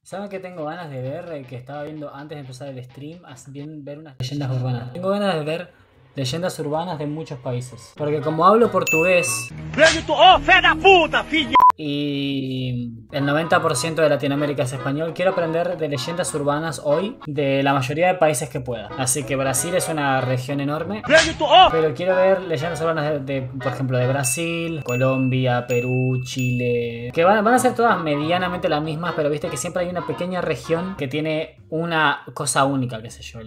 ¿Saben qué tengo ganas de ver? Que estaba viendo antes de empezar el stream, bien ver unas leyendas urbanas. Tengo ganas de ver leyendas urbanas de muchos países. Porque como hablo portugués... ¡Oh, fe da puta, filha! Y el 90% de Latinoamérica es español. Quiero aprender de leyendas urbanas hoy de la mayoría de países que pueda. Así que Brasil es una región enorme, pero quiero ver leyendas urbanas por ejemplo, de Brasil, Colombia, Perú, Chile. Que van a ser todas medianamente las mismas, pero viste que siempre hay una pequeña región que tiene una cosa única, qué sé yo.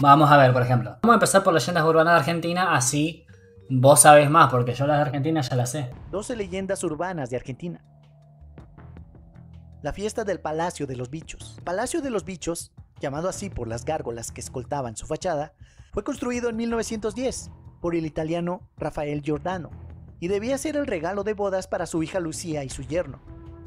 Vamos a ver, por ejemplo. Vamos a empezar por leyendas urbanas de Argentina, así vos sabés más, porque yo las de Argentina ya las sé. 12 leyendas urbanas de Argentina. La fiesta del Palacio de los Bichos. Palacio de los Bichos, llamado así por las gárgolas que escoltaban su fachada, fue construido en 1910 por el italiano Rafael Giordano y debía ser el regalo de bodas para su hija Lucía y su yerno.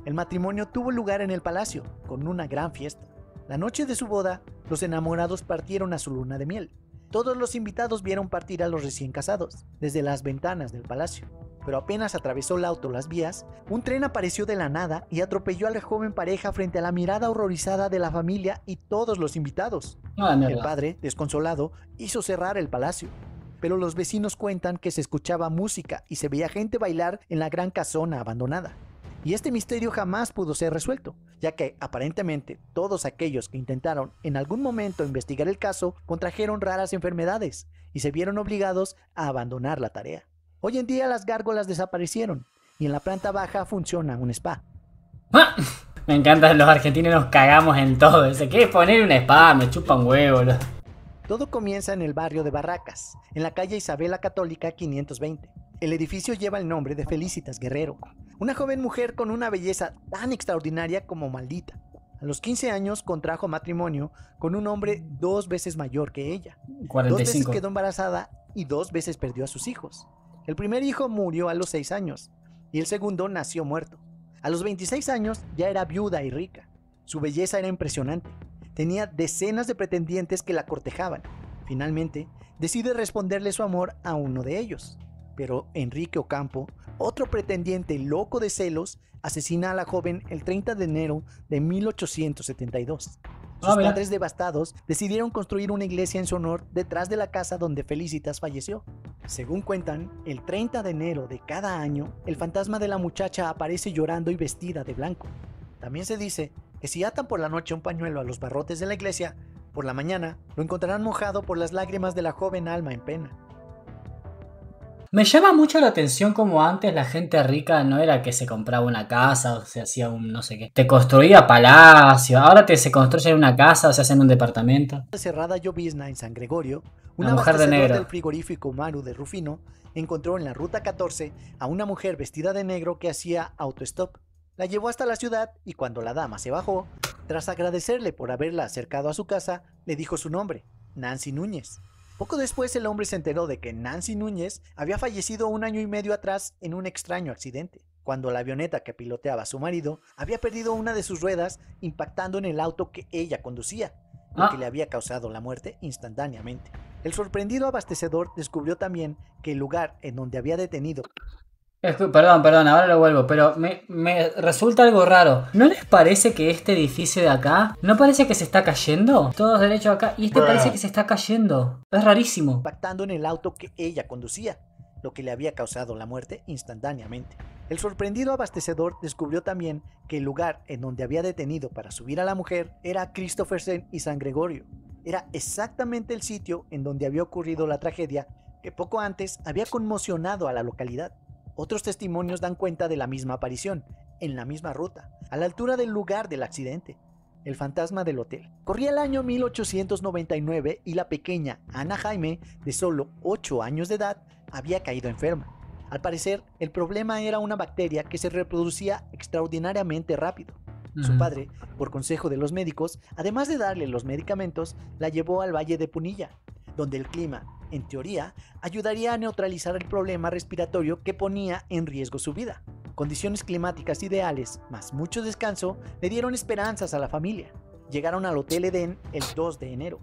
El matrimonio tuvo lugar en el palacio, con una gran fiesta. La noche de su boda, los enamorados partieron a su luna de miel. Todos los invitados vieron partir a los recién casados, desde las ventanas del palacio. Pero apenas atravesó el auto las vías, un tren apareció de la nada y atropelló a la joven pareja frente a la mirada horrorizada de la familia y todos los invitados. El padre, desconsolado, hizo cerrar el palacio. Pero los vecinos cuentan que se escuchaba música y se veía gente bailar en la gran casona abandonada. Y este misterio jamás pudo ser resuelto, ya que aparentemente todos aquellos que intentaron en algún momento investigar el caso contrajeron raras enfermedades y se vieron obligados a abandonar la tarea. Hoy en día las gárgolas desaparecieron y en la planta baja funciona un spa. Me encanta, los argentinos nos cagamos en todo. Se quiere poner un spa, me chupa un huevo. Todo comienza en el barrio de Barracas, en la calle Isabela Católica 520. El edificio lleva el nombre de Felicitas Guerrero, una joven mujer con una belleza tan extraordinaria como maldita. A los 15 años contrajo matrimonio con un hombre 2 veces mayor que ella. 45. 2 veces quedó embarazada y 2 veces perdió a sus hijos. El primer hijo murió a los 6 años y el segundo nació muerto. A los 26 años ya era viuda y rica. Su belleza era impresionante. Tenía decenas de pretendientes que la cortejaban. Finalmente, decide responderle su amor a uno de ellos. Pero Enrique Ocampo, otro pretendiente loco de celos, asesina a la joven el 30 de enero de 1872. Sus padres devastados decidieron construir una iglesia en su honor detrás de la casa donde Felicitas falleció. Según cuentan, el 30 de enero de cada año, el fantasma de la muchacha aparece llorando y vestida de blanco. También se dice que si atan por la noche un pañuelo a los barrotes de la iglesia, por la mañana lo encontrarán mojado por las lágrimas de la joven alma en pena. Me llama mucho la atención como antes la gente rica no era que se compraba una casa o se hacía un no sé qué. Te construía palacio, ahora se construye una casa o se hace en un departamento. Cerrada llovizna en San Gregorio, un mujer de negro del frigorífico Maru de Rufino encontró en la ruta 14 a una mujer vestida de negro que hacía autostop. La llevó hasta la ciudad y cuando la dama se bajó, tras agradecerle por haberla acercado a su casa, le dijo su nombre, Nancy Núñez. Poco después el hombre se enteró de que Nancy Núñez había fallecido 1 año y medio atrás en un extraño accidente, cuando la avioneta que piloteaba su marido había perdido una de sus ruedas impactando en el auto que ella conducía, lo que le había causado la muerte instantáneamente. El sorprendido abastecedor descubrió también que el lugar en donde había detenido... Perdón, ahora lo vuelvo, pero me resulta algo raro. ¿No les parece que este edificio de acá, no parece que se está cayendo? Todos derechos acá, y este parece que se está cayendo. Es rarísimo. Impactando en el auto que ella conducía, lo que le había causado la muerte instantáneamente. El sorprendido abastecedor descubrió también que el lugar en donde había detenido para subir a la mujer era Christophersen y San Gregorio. Era exactamente el sitio en donde había ocurrido la tragedia que poco antes había conmocionado a la localidad. Otros testimonios dan cuenta de la misma aparición, en la misma ruta, a la altura del lugar del accidente. El fantasma del hotel. Corría el año 1899 y la pequeña Ana Jaime, de solo 8 años de edad, había caído enferma. Al parecer, el problema era una bacteria que se reproducía extraordinariamente rápido. Su padre, por consejo de los médicos, además de darle los medicamentos, la llevó al Valle de Punilla, donde el clima, en teoría, ayudaría a neutralizar el problema respiratorio que ponía en riesgo su vida. Condiciones climáticas ideales, más mucho descanso, le dieron esperanzas a la familia. Llegaron al Hotel Edén el 2 de enero.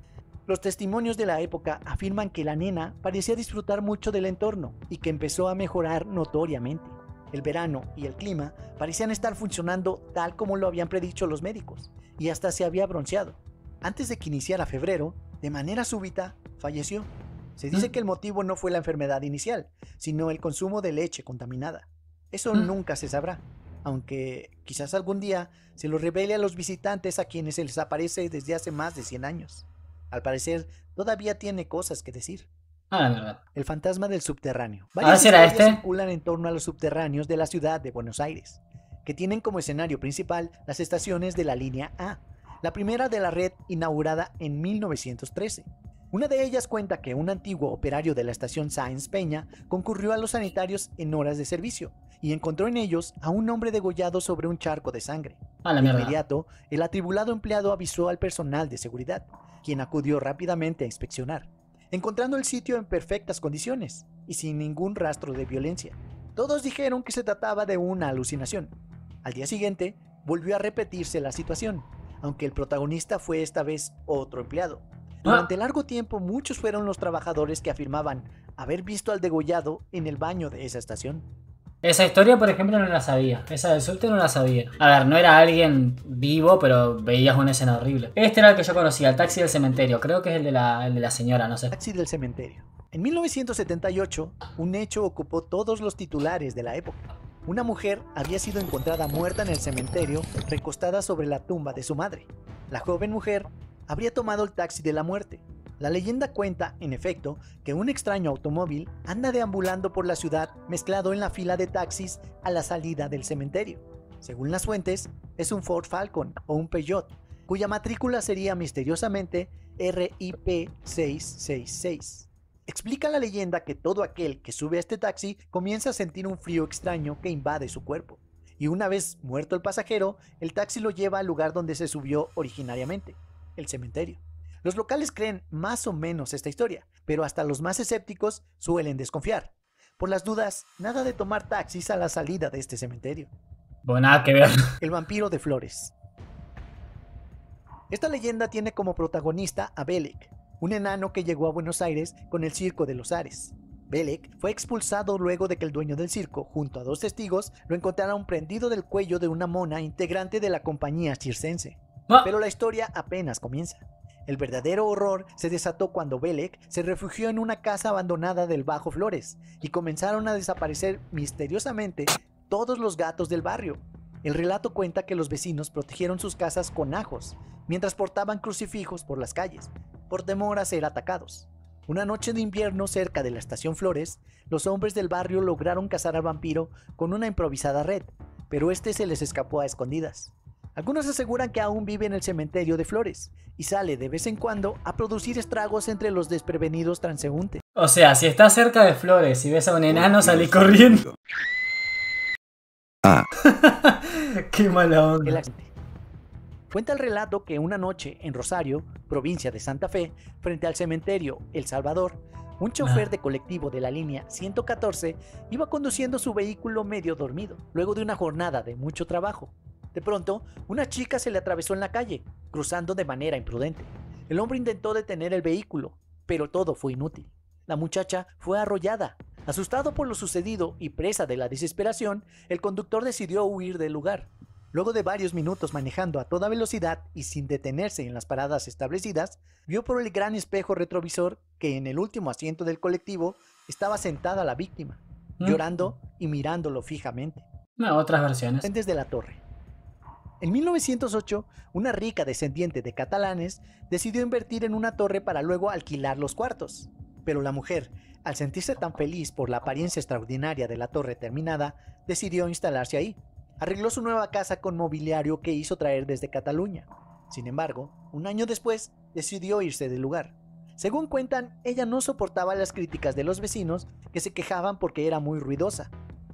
Los testimonios de la época afirman que la nena parecía disfrutar mucho del entorno y que empezó a mejorar notoriamente. El verano y el clima parecían estar funcionando tal como lo habían predicho los médicos, y hasta se había bronceado. Antes de que iniciara febrero, de manera súbita, falleció. Se dice que el motivo no fue la enfermedad inicial, sino el consumo de leche contaminada. Eso nunca se sabrá, aunque quizás algún día se lo revele a los visitantes a quienes se les aparece desde hace más de 100 años. Al parecer, todavía tiene cosas que decir. Ah, la verdad. El fantasma del subterráneo. A ver Varias si era historias este. circulan en torno a los subterráneos de la ciudad de Buenos Aires, que tienen como escenario principal las estaciones de la línea A, la primera de la red inaugurada en 1913. Una de ellas cuenta que un antiguo operario de la estación Sáenz Peña concurrió a los sanitarios en horas de servicio y encontró en ellos a un hombre degollado sobre un charco de sangre. Ah, la De mierda. inmediato, el atribulado empleado avisó al personal de seguridad, quien acudió rápidamente a inspeccionar, encontrando el sitio en perfectas condiciones y sin ningún rastro de violencia. Todos dijeron que se trataba de una alucinación. Al día siguiente, volvió a repetirse la situación, aunque el protagonista fue esta vez otro empleado. Durante largo tiempo, muchos fueron los trabajadores que afirmaban haber visto al degollado en el baño de esa estación. Esa historia, por ejemplo, no la sabía. Esa del subte no la sabía. A ver, no era alguien vivo, pero veías una escena horrible. Este era el que yo conocía, el taxi del cementerio. Creo que es el de la señora, no sé. Taxi del cementerio. En 1978, un hecho ocupó todos los titulares de la época. Una mujer había sido encontrada muerta en el cementerio, recostada sobre la tumba de su madre. La joven mujer habría tomado el taxi de la muerte. La leyenda cuenta, en efecto, que un extraño automóvil anda deambulando por la ciudad mezclado en la fila de taxis a la salida del cementerio. Según las fuentes, es un Ford Falcon o un Peugeot, cuya matrícula sería misteriosamente RIP 666. Explica la leyenda que todo aquel que sube a este taxi comienza a sentir un frío extraño que invade su cuerpo, y una vez muerto el pasajero, el taxi lo lleva al lugar donde se subió originariamente, el cementerio. Los locales creen más o menos esta historia, pero hasta los más escépticos suelen desconfiar. Por las dudas, nada de tomar taxis a la salida de este cementerio. Bueno, nada que ver. El vampiro de Flores. Esta leyenda tiene como protagonista a Belek, un enano que llegó a Buenos Aires con el Circo de los Ares. Belek fue expulsado luego de que el dueño del circo, junto a 2 testigos, lo encontraron prendido del cuello de una mona integrante de la compañía circense. Pero la historia apenas comienza. El verdadero horror se desató cuando Belek se refugió en una casa abandonada del Bajo Flores y comenzaron a desaparecer misteriosamente todos los gatos del barrio. El relato cuenta que los vecinos protegieron sus casas con ajos mientras portaban crucifijos por las calles, por temor a ser atacados. Una noche de invierno cerca de la estación Flores, los hombres del barrio lograron cazar al vampiro con una improvisada red, pero este se les escapó a escondidas. Algunos aseguran que aún vive en el cementerio de Flores y sale de vez en cuando a producir estragos entre los desprevenidos transeúntes. O sea, si estás cerca de Flores y ves a un enano, salí corriendo. Ah. Qué mala onda. Cuenta el relato que una noche en Rosario, provincia de Santa Fe, frente al cementerio El Salvador, un chofer de colectivo de la línea 114 iba conduciendo su vehículo medio dormido, luego de una jornada de mucho trabajo. De pronto, una chica se le atravesó en la calle, cruzando de manera imprudente. El hombre intentó detener el vehículo, pero todo fue inútil. La muchacha fue arrollada. Asustado por lo sucedido y presa de la desesperación, el conductor decidió huir del lugar. Luego de varios minutos manejando a toda velocidad y sin detenerse en las paradas establecidas, vio por el gran espejo retrovisor que en el último asiento del colectivo estaba sentada la víctima, llorando y mirándolo fijamente. Otras versiones. Desde la torre. En 1908, una rica descendiente de catalanes decidió invertir en una torre para luego alquilar los cuartos. Pero la mujer, al sentirse tan feliz por la apariencia extraordinaria de la torre terminada, decidió instalarse ahí. Arregló su nueva casa con mobiliario que hizo traer desde Cataluña. Sin embargo, un año después, decidió irse del lugar. Según cuentan, ella no soportaba las críticas de los vecinos que se quejaban porque era muy ruidosa.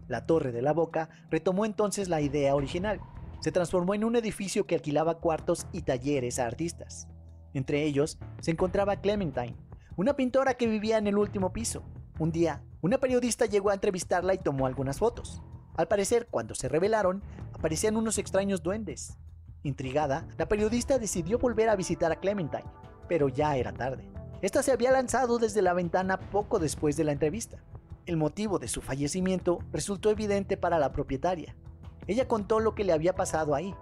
La Torre de la Boca retomó entonces la idea original. Se transformó en un edificio que alquilaba cuartos y talleres a artistas. Entre ellos se encontraba Clementine, una pintora que vivía en el último piso. Un día, una periodista llegó a entrevistarla y tomó algunas fotos. Al parecer, cuando se revelaron, aparecían unos extraños duendes. Intrigada, la periodista decidió volver a visitar a Clementine, pero ya era tarde. Esta se había lanzado desde la ventana poco después de la entrevista. El motivo de su fallecimiento resultó evidente para la propietaria. Ella contó lo que le había pasado ahí: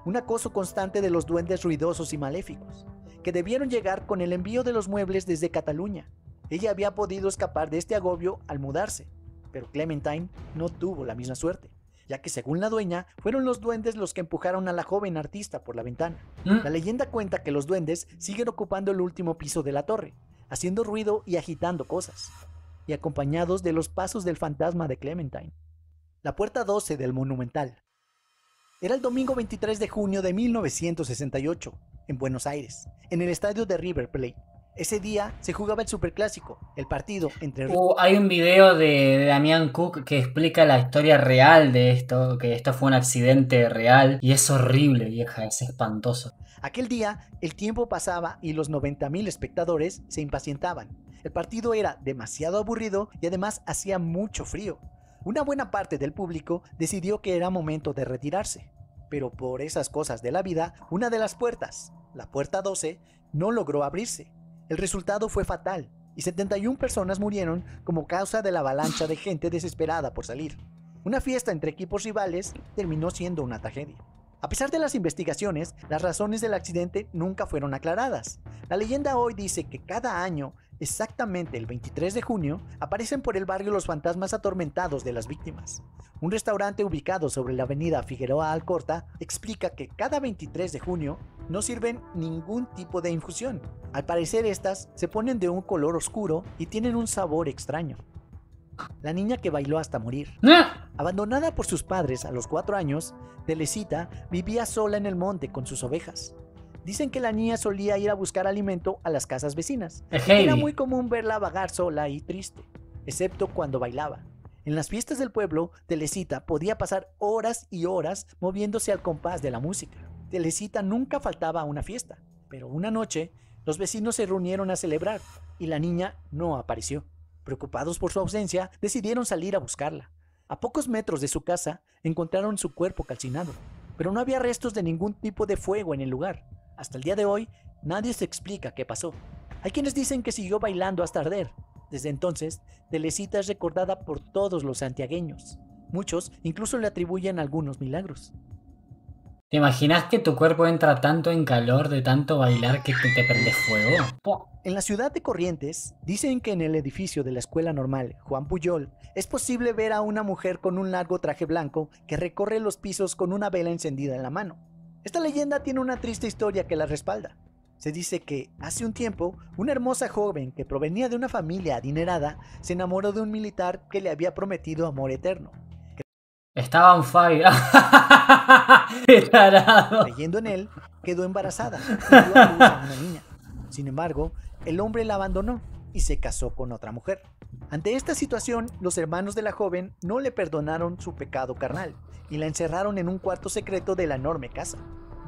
un acoso constante de los duendes ruidosos y maléficos, que debieron llegar con el envío de los muebles desde Cataluña. Ella había podido escapar de este agobio al mudarse, pero Clementine no tuvo la misma suerte, ya que según la dueña, fueron los duendes los que empujaron a la joven artista por la ventana. La leyenda cuenta que los duendes siguen ocupando el último piso de la torre, haciendo ruido y agitando cosas, y acompañados de los pasos del fantasma de Clementine. La puerta 12 del Monumental. Era el domingo 23 de junio de 1968, en Buenos Aires, en el estadio de River Plate. Ese día se jugaba el Superclásico, el partido entre... Hay un video de Damián Cook que explica la historia real de esto, que esto fue un accidente real, y es horrible, vieja, es espantoso. Aquel día, el tiempo pasaba y los 90.000 espectadores se impacientaban. El partido era demasiado aburrido y además hacía mucho frío. Una buena parte del público decidió que era momento de retirarse. Pero por esas cosas de la vida, una de las puertas, la puerta 12, no logró abrirse. El resultado fue fatal y 71 personas murieron como causa de la avalancha de gente desesperada por salir. Una fiesta entre equipos rivales terminó siendo una tragedia. A pesar de las investigaciones, las razones del accidente nunca fueron aclaradas. La leyenda hoy dice que cada año, exactamente el 23 de junio, aparecen por el barrio los fantasmas atormentados de las víctimas. Un restaurante ubicado sobre la avenida Figueroa Alcorta explica que cada 23 de junio no sirven ningún tipo de infusión. Al parecer estas se ponen de un color oscuro y tienen un sabor extraño. La niña que bailó hasta morir. Abandonada por sus padres a los 4 años, Teresita vivía sola en el monte con sus ovejas. Dicen que la niña solía ir a buscar alimento a las casas vecinas. Era muy común verla vagar sola y triste, excepto cuando bailaba. En las fiestas del pueblo, Teresita podía pasar horas y horas moviéndose al compás de la música. Teresita nunca faltaba a una fiesta, pero una noche los vecinos se reunieron a celebrar y la niña no apareció. Preocupados por su ausencia, decidieron salir a buscarla. A pocos metros de su casa encontraron su cuerpo calcinado, pero no había restos de ningún tipo de fuego en el lugar. Hasta el día de hoy, nadie se explica qué pasó. Hay quienes dicen que siguió bailando hasta arder. Desde entonces, Teresita es recordada por todos los santiagueños. Muchos incluso le atribuyen algunos milagros. ¿Te imaginas que tu cuerpo entra tanto en calor de tanto bailar que te prende fuego? En la ciudad de Corrientes, dicen que en el edificio de la Escuela Normal Juan Puyol es posible ver a una mujer con un largo traje blanco que recorre los pisos con una vela encendida en la mano. Esta leyenda tiene una triste historia que la respalda. Se dice que, hace un tiempo, una hermosa joven que provenía de una familia adinerada se enamoró de un militar que le había prometido amor eterno. Estaba on fire. ¡Qué tarado! Creyendo en él, quedó embarazada y dio a luz a una niña. Sin embargo, el hombre la abandonó y se casó con otra mujer. Ante esta situación, los hermanos de la joven no le perdonaron su pecado carnal y la encerraron en un cuarto secreto de la enorme casa.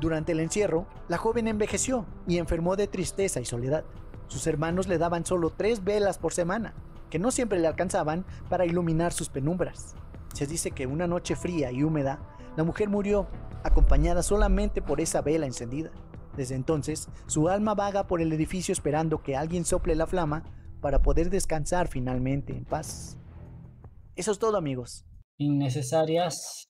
Durante el encierro, la joven envejeció y enfermó de tristeza y soledad. Sus hermanos le daban solo 3 velas por semana, que no siempre le alcanzaban para iluminar sus penumbras. Se dice que una noche fría y húmeda, la mujer murió, acompañada solamente por esa vela encendida. Desde entonces, su alma vaga por el edificio esperando que alguien sople la flama para poder descansar finalmente en paz. Eso es todo, amigos. Innecesarias.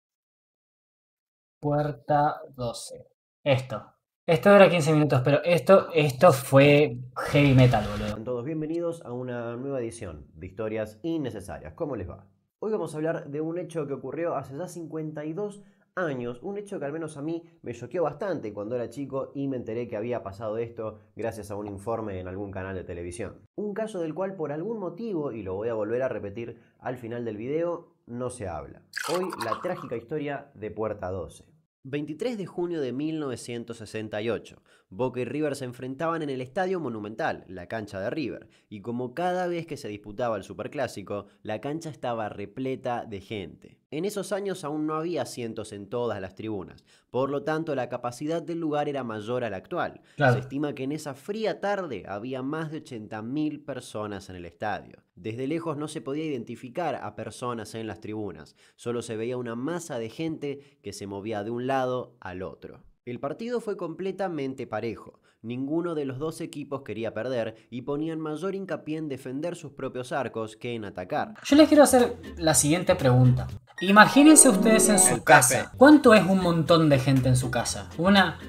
Puerta 12. Esto era 15 minutos, pero esto fue heavy metal, boludo. Sean todos bienvenidos a una nueva edición de Historias Innecesarias. ¿Cómo les va? Hoy vamos a hablar de un hecho que ocurrió hace ya 52 años, un hecho que al menos a mí me choqueó bastante cuando era chico y me enteré que había pasado esto gracias a un informe en algún canal de televisión. Un caso del cual por algún motivo, y lo voy a volver a repetir al final del video, no se habla. Hoy la trágica historia de Puerta 12. 23 de junio de 1968, Boca y River se enfrentaban en el Estadio Monumental, la cancha de River, y como cada vez que se disputaba el Superclásico, la cancha estaba repleta de gente. En esos años aún no había asientos en todas las tribunas, por lo tanto la capacidad del lugar era mayor a la actual. Claro. Se estima que en esa fría tarde había más de 80.000 personas en el estadio. Desde lejos no se podía identificar a personas en las tribunas, solo se veía una masa de gente que se movía de un lado al otro. El partido fue completamente parejo. Ninguno de los dos equipos quería perder y ponían mayor hincapié en defender sus propios arcos que en atacar. Yo les quiero hacer la siguiente pregunta. Imagínense ustedes en su casa. ¿Cuánto es un montón de gente en su casa?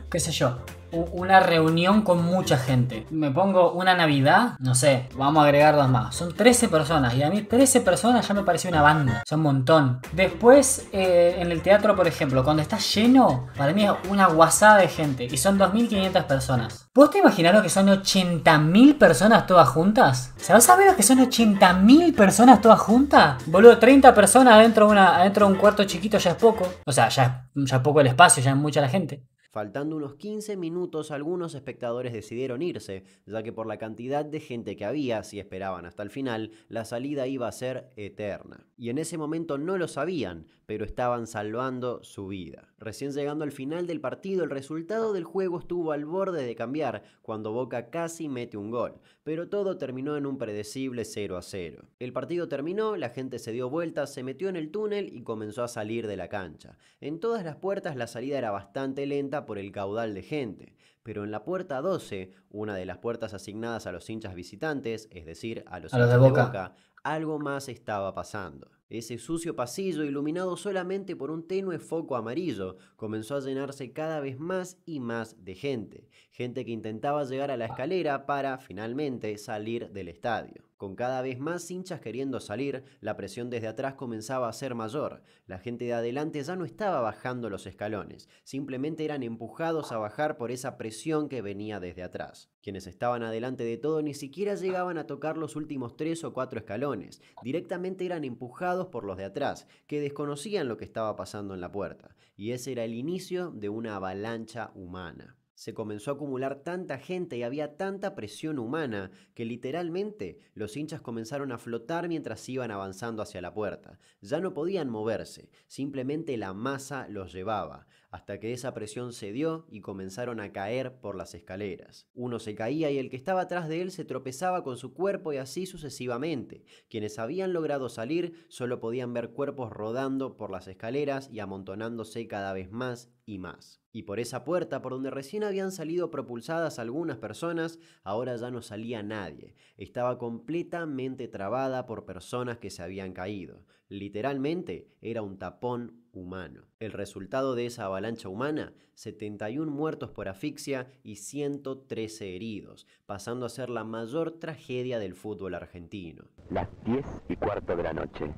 Qué sé yo, una reunión con mucha gente. Me pongo una Navidad, no sé, vamos a agregar 2 más. Son 13 personas y a mí 13 personas ya me pareció una banda. Son un montón. Después, en el teatro, por ejemplo, cuando está lleno, para mí es una guasada de gente y son 2.500 personas. ¿Vos te imaginás lo que son 80.000 personas todas juntas? ¿Sabés lo que son 80.000 personas todas juntas? Boludo, 30 personas adentro de un cuarto chiquito ya es poco. O sea, ya es poco el espacio, ya es mucha la gente. Faltando unos 15 minutos, algunos espectadores decidieron irse, ya que por la cantidad de gente que había, si esperaban hasta el final, la salida iba a ser eterna. Y en ese momento no lo sabían, pero estaban salvando su vida. Recién llegando al final del partido, el resultado del juego estuvo al borde de cambiar, cuando Boca casi mete un gol, pero todo terminó en un predecible 0-0. El partido terminó, la gente se dio vueltas, se metió en el túnel y comenzó a salir de la cancha. En todas las puertas la salida era bastante lenta por el caudal de gente, pero en la puerta 12, una de las puertas asignadas a los hinchas visitantes, es decir, a los hinchas de Boca, algo más estaba pasando. Ese sucio pasillo, iluminado solamente por un tenue foco amarillo, comenzó a llenarse cada vez más y más de gente. Gente que intentaba llegar a la escalera para, finalmente, salir del estadio. Con cada vez más hinchas queriendo salir, la presión desde atrás comenzaba a ser mayor. La gente de adelante ya no estaba bajando los escalones, simplemente eran empujados a bajar por esa presión que venía desde atrás. Quienes estaban adelante de todo ni siquiera llegaban a tocar los últimos 3 o 4 escalones, directamente eran empujados por los de atrás, que desconocían lo que estaba pasando en la puerta, y ese era el inicio de una avalancha humana. Se comenzó a acumular tanta gente y había tanta presión humana que literalmente los hinchas comenzaron a flotar mientras iban avanzando hacia la puerta. Ya no podían moverse, simplemente la masa los llevaba, hasta que esa presión cedió y comenzaron a caer por las escaleras. Uno se caía y el que estaba atrás de él se tropezaba con su cuerpo y así sucesivamente. Quienes habían logrado salir solo podían ver cuerpos rodando por las escaleras y amontonándose cada vez más y más. Y por esa puerta, por donde recién habían salido propulsadas algunas personas, ahora ya no salía nadie. Estaba completamente trabada por personas que se habían caído. Literalmente era un tapón humano. El resultado de esa avalancha humana, 71 muertos por asfixia y 113 heridos, pasando a ser la mayor tragedia del fútbol argentino. Las 10:15 de la noche,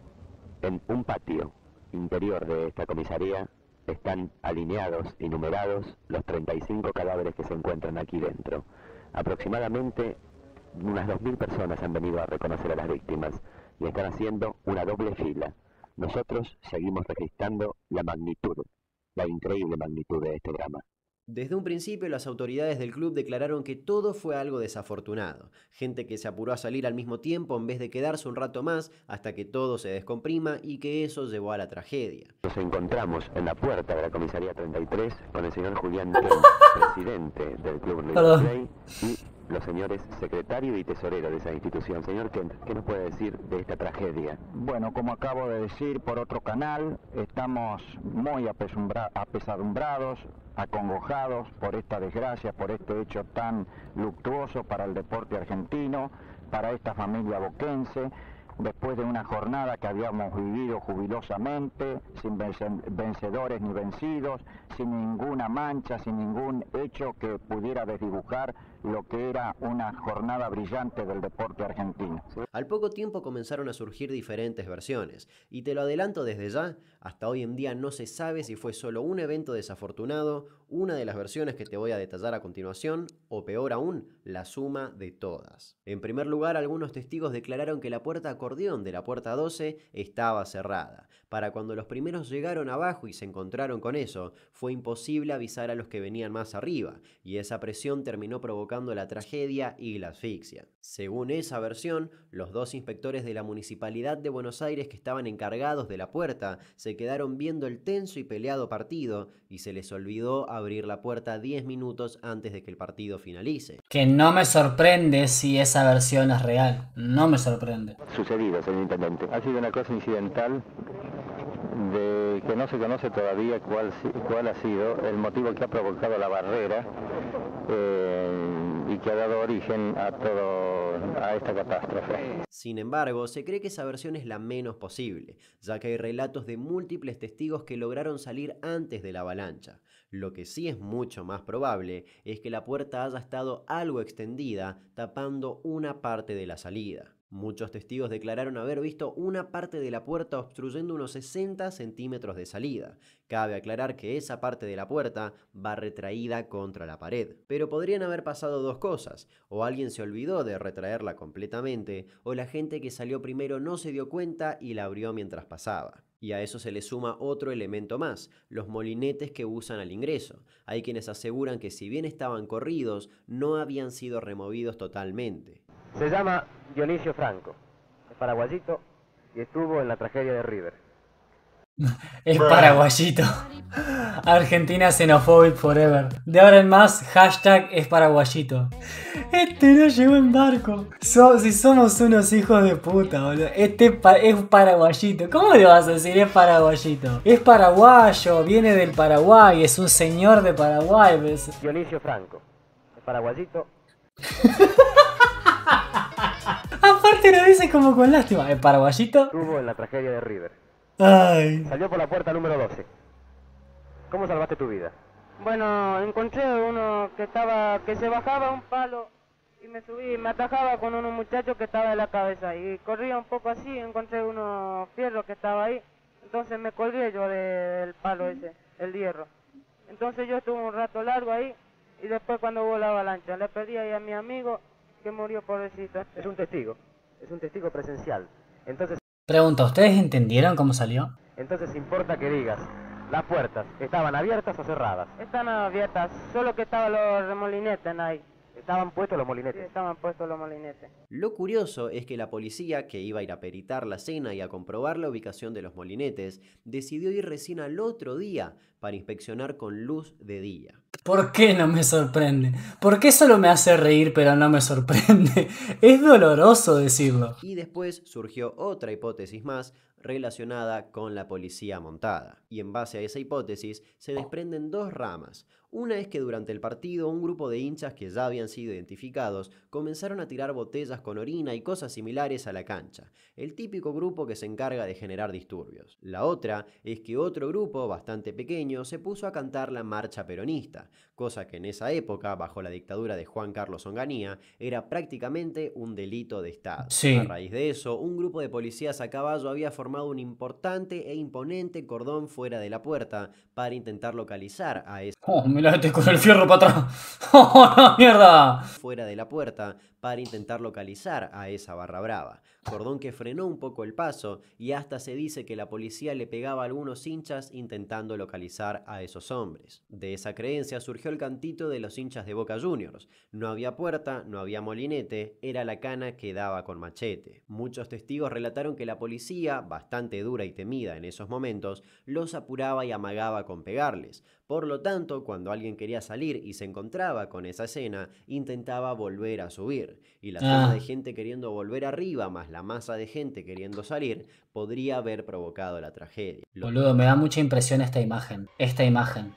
en un patio interior de esta comisaría, están alineados y numerados los 35 cadáveres que se encuentran aquí dentro. Aproximadamente unas 2.000 personas han venido a reconocer a las víctimas y están haciendo una doble fila. Nosotros seguimos registrando la magnitud, la increíble magnitud de este drama. Desde un principio las autoridades del club declararon que todo fue algo desafortunado. Gente que se apuró a salir al mismo tiempo en vez de quedarse un rato más hasta que todo se descomprima y que eso llevó a la tragedia. Nos encontramos en la puerta de la comisaría 33 con el señor Julián Ten, presidente del club River Plate, y los señores secretario y tesorero de esa institución. Señor Kent, ¿qué nos puede decir de esta tragedia? Bueno, como acabo de decir por otro canal, estamos muy apesadumbrados, acongojados por esta desgracia, por este hecho tan luctuoso para el deporte argentino, para esta familia boquense, después de una jornada que habíamos vivido jubilosamente, sin vencedores ni vencidos, sin ninguna mancha, sin ningún hecho que pudiera desdibujar lo que era una jornada brillante del deporte argentino. Al poco tiempo comenzaron a surgir diferentes versiones, y te lo adelanto desde ya, hasta hoy en día no se sabe si fue solo un evento desafortunado, una de las versiones que te voy a detallar a continuación, o peor aún, la suma de todas. En primer lugar, algunos testigos declararon que la puerta acordeón de la puerta 12 estaba cerrada. Para cuando los primeros llegaron abajo y se encontraron con eso, fue imposible avisar a los que venían más arriba, y esa presión terminó provocando la tragedia y la asfixia. Según esa versión, los 2 inspectores de la Municipalidad de Buenos Aires que estaban encargados de la puerta se quedaron viendo el tenso y peleado partido y se les olvidó abrir la puerta 10 minutos antes de que el partido finalice. Que no me sorprende si esa versión es real, no me sorprende. Sucedido, señor intendente. Ha sido una cosa incidental de que no se conoce todavía cuál ha sido el motivo que ha provocado la barrera y que ha dado origen a esta catástrofe. Sin embargo, se cree que esa versión es la menos posible, ya que hay relatos de múltiples testigos que lograron salir antes de la avalancha. Lo que sí es mucho más probable es que la puerta haya estado algo extendida, tapando una parte de la salida. Muchos testigos declararon haber visto una parte de la puerta obstruyendo unos 60 centímetros de salida. Cabe aclarar que esa parte de la puerta va retraída contra la pared. Pero podrían haber pasado dos cosas: o alguien se olvidó de retraerla completamente, o la gente que salió primero no se dio cuenta y la abrió mientras pasaba. Y a eso se le suma otro elemento más: los molinetes que usan al ingreso. Hay quienes aseguran que si bien estaban corridos, no habían sido removidos totalmente. Se llama Dionisio Franco, es paraguayito y estuvo en la tragedia de River. Es paraguayito. Argentina xenophobic forever. De ahora en más, hashtag es paraguayito. Este no llegó en barco. Si somos unos hijos de puta, boludo. Este es paraguayito. ¿Cómo le vas a decir es paraguayito? Es paraguayo, viene del Paraguay, es un señor de Paraguay. ¿Ves? Dionisio Franco, es paraguayito. Aparte lo dice como con lástima. El paraguayito Estuvo en la tragedia de River. Ay. Salió por la puerta número 12. ¿Cómo salvaste tu vida? Bueno, encontré uno que se bajaba un palo y me subí, me atajaba con unos muchachos que estaba en la cabeza y corría un poco así, encontré unos fierros que estaba ahí, entonces me colgué yo del palo ese, el hierro. Entonces yo estuve un rato largo ahí y después cuando hubo la avalancha le pedí ahí a mi amigo que murió pobrecito. Es un testigo presencial. Entonces Pregunta, ¿ustedes entendieron cómo salió? importa que digas, ¿las puertas estaban abiertas o cerradas? Están abiertas, solo que estaban los remolinetes ahí. ¿Estaban puestos los Sí, molinetes? estaban puestos los molinetes. Lo curioso es que la policía, que iba a ir a peritar la escena y a comprobar la ubicación de los molinetes, decidió ir recién al otro día para inspeccionar con luz de día. ¿Por qué no me sorprende? ¿Por qué solo me hace reír pero no me sorprende? Es doloroso decirlo. Y después surgió otra hipótesis más relacionada con la policía montada. Y en base a esa hipótesis se desprenden dos ramas. Una es que durante el partido un grupo de hinchas que ya habían sido identificados comenzaron a tirar botellas con orina y cosas similares a la cancha, el típico grupo que se encarga de generar disturbios. La otra es que otro grupo bastante pequeño se puso a cantar la marcha peronista, cosa que en esa época, bajo la dictadura de Juan Carlos Onganía, era prácticamente un delito de Estado. Sí. A raíz de eso, un grupo de policías a caballo había formado un importante e imponente cordón fuera de la puerta para intentar localizar a esa Oh, me la metes con el fierro para atrás. ¡Oh, no, mierda! fuera de la puerta para intentar localizar a esa barra brava. Cordón que frenó un poco el paso y hasta se dice que la policía le pegaba a algunos hinchas intentando localizar a esos hombres. De esa creencia surgió el cantito de los hinchas de Boca Juniors. No había puerta, no había molinete, era la cana que daba con machete. Muchos testigos relataron que la policía, bastante dura y temida en esos momentos, los apuraba y amagaba con pegarles. Por lo tanto, cuando alguien quería salir y se encontraba con esa escena, intentaba volver a subir. Y la zona de gente queriendo volver arriba, más la masa de gente queriendo salir, podría haber provocado la tragedia. Boludo, me da mucha impresión esta imagen. Esta imagen.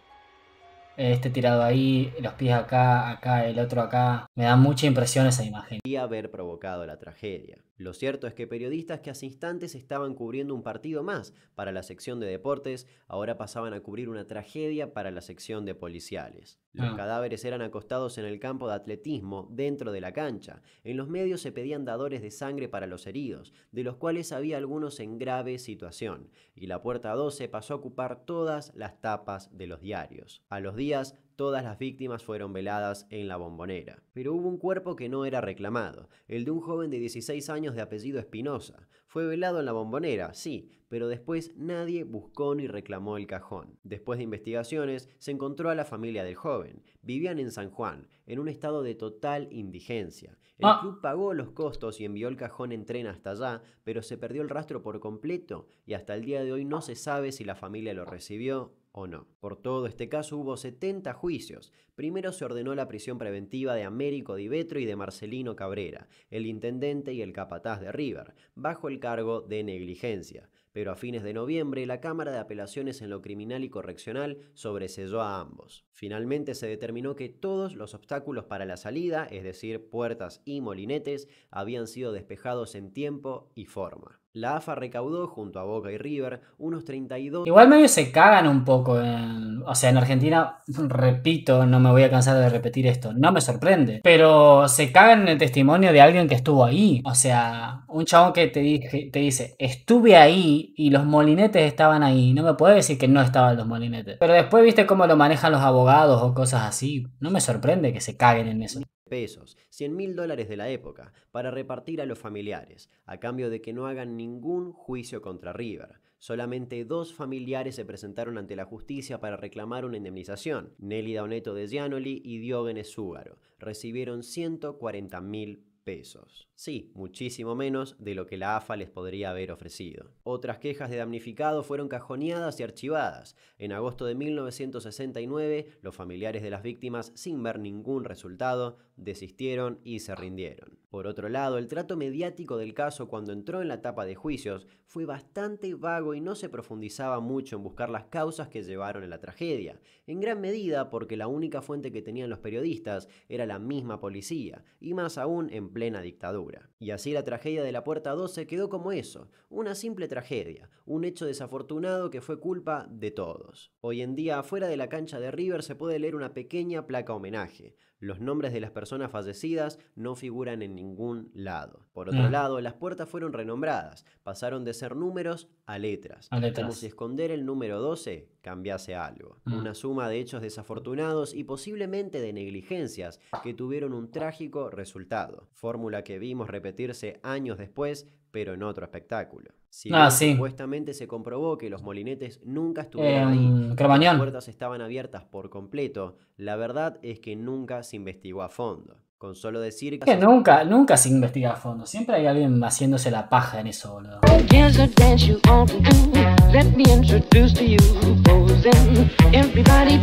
Este tirado ahí, los pies acá, el otro acá. Me da mucha impresión esa imagen. Podría haber provocado la tragedia. Lo cierto es que periodistas que hace instantes estaban cubriendo un partido más para la sección de deportes, ahora pasaban a cubrir una tragedia para la sección de policiales. Los cadáveres eran acostados en el campo de atletismo, dentro de la cancha. En los medios se pedían dadores de sangre para los heridos, de los cuales había algunos en grave situación, y la puerta 12 pasó a ocupar todas las tapas de los diarios. A los días, todas las víctimas fueron veladas en la Bombonera. Pero hubo un cuerpo que no era reclamado, el de un joven de 16 años de apellido Espinosa. Fue velado en la Bombonera, sí, pero después nadie buscó ni reclamó el cajón. Después de investigaciones, se encontró a la familia del joven. Vivían en San Juan, en un estado de total indigencia. El club pagó los costos y envió el cajón en tren hasta allá, pero se perdió el rastro por completo y hasta el día de hoy no se sabe si la familia lo recibió o no. Por todo este caso hubo 70 juicios. Primero se ordenó la prisión preventiva de Américo Di Vetro y de Marcelino Cabrera, el intendente y el capataz de River, bajo el cargo de negligencia. pero a fines de noviembre la Cámara de Apelaciones en lo Criminal y Correccional sobreseyó a ambos. Finalmente se determinó que todos los obstáculos para la salida, es decir, puertas y molinetes, habían sido despejados en tiempo y forma. La AFA recaudó, junto a Boca y River, unos 32... Igual medio se cagan un poco. O sea, en Argentina, repito, no me voy a cansar de repetir esto, no me sorprende. Pero se cagan en el testimonio de alguien que estuvo ahí. O sea, un chabón que te dice, estuve ahí y los molinetes estaban ahí. No me puede decir que no estaban los molinetes. Pero después viste cómo lo manejan los abogados o cosas así. No me sorprende que se caguen en eso. Pesos, $100.000 de la época, para repartir a los familiares, a cambio de que no hagan ningún juicio contra River. Solamente 2 familiares se presentaron ante la justicia para reclamar una indemnización, Nélida Oneto de Gianoli y Diógenes Zúgaro. Recibieron 140.000 pesos. Sí, muchísimo menos de lo que la AFA les podría haber ofrecido. Otras quejas de damnificados fueron cajoneadas y archivadas. En agosto de 1969, los familiares de las víctimas, sin ver ningún resultado, desistieron y se rindieron. Por otro lado, el trato mediático del caso cuando entró en la etapa de juicios fue bastante vago y no se profundizaba mucho en buscar las causas que llevaron a la tragedia, en gran medida porque la única fuente que tenían los periodistas era la misma policía, y más aún en plena dictadura. Y así la tragedia de la Puerta 12 quedó como eso, una simple tragedia, un hecho desafortunado que fue culpa de todos. Hoy en día, afuera de la cancha de River se puede leer una pequeña placa homenaje. Los nombres de las personas fallecidas no figuran en ningún lado. Por otro lado, las puertas fueron renombradas, pasaron de ser números a letras. Como si esconder el número 12 cambiase algo. Una suma de hechos desafortunados y posiblemente de negligencias que tuvieron un trágico resultado. Fórmula que vimos repetirse años después, pero en otro espectáculo. Si bien supuestamente se comprobó que los molinetes nunca estuvieron ahí, las puertas estaban abiertas por completo, la verdad es que nunca se investigó a fondo. Con solo decir que nunca se investiga a fondo. Siempre hay alguien haciéndose la paja en eso, boludo. Let me introduce to you, everybody